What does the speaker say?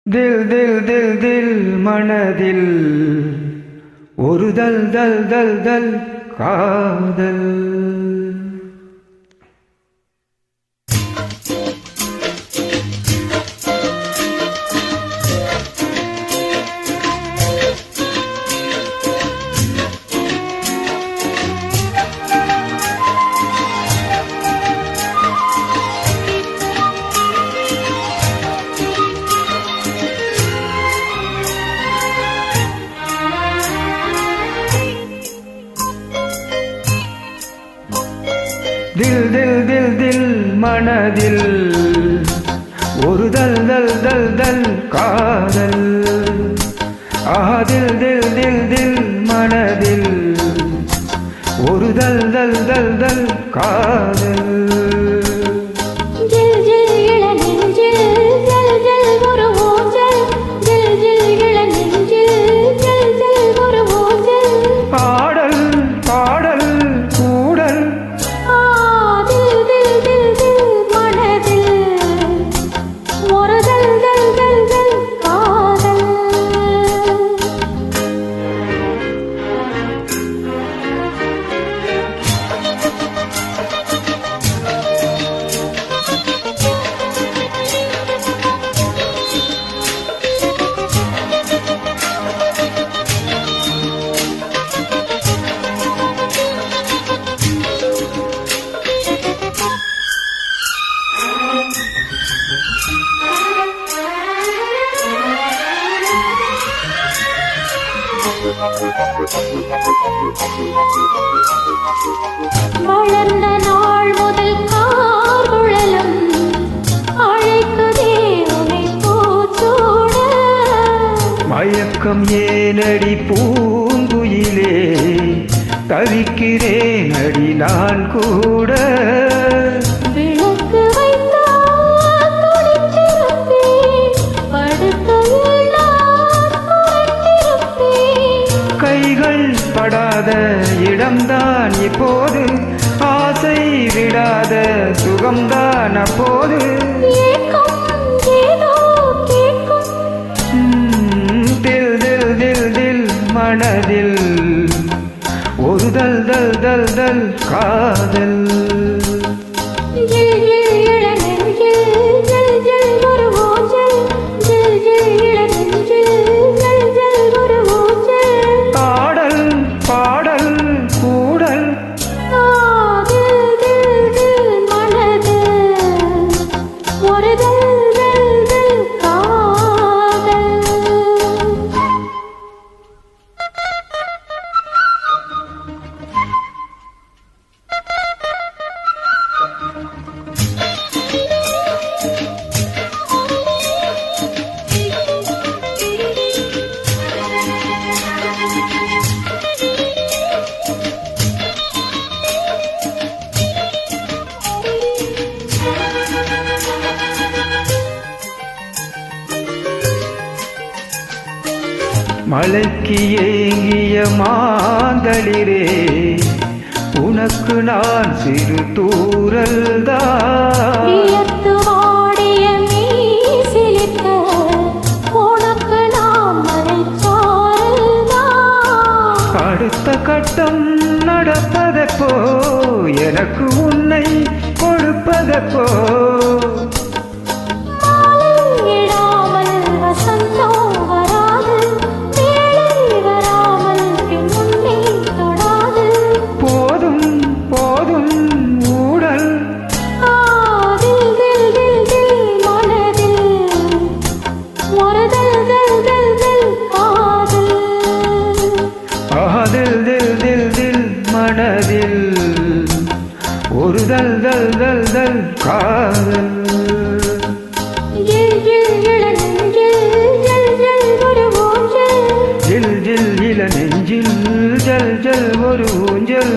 தில் தில் தில் தில் மனதில் ஒரு தல் தல் தல் தல் காதல். தில் தில் தில் தில் மனதில் ஒரு தல் தல் தல் தல் காதல். ஆஹா தில் தில் தில் தில் மனதில் ஒரு தல் தல் தல் தல் காதல். வளர்ந்த நாள் முதல் கார்குழலும் அழைக்குதே உனை பூச்சூட. மயக்கம் ஏனடி பூங்குயிலே, தவிக்கிறேன் அடி நான் கூட. விளக்கு வைத்தால் துடித்திருப்பேன், படுக்கையில் நான் புரண்டிருப்பேன். கைகள் படாத இடம்தான் இப்போது, ஆசை விடாத சுகம்தான் அப்போது. தில் தில் தில் தில் மனதில் ஒரு தல் தல் தல் தல் காதல். மலைக்கு ஏங்கிய மாந்தளிரே, உனக்கு நான் சிறு தூரல்தான். அடுத்த கட்டம் நடப்பதப்போ, எனக்கு உன்னை கொடுப்பதப்போ. தில் தில் தில் தில் மனதில் ஒரு தல் தல் தல் தல் காதல். ஜில் ஜில் இள நெஞ்சில் ஜல் ஜல் ஒரு ஊஞ்சல்.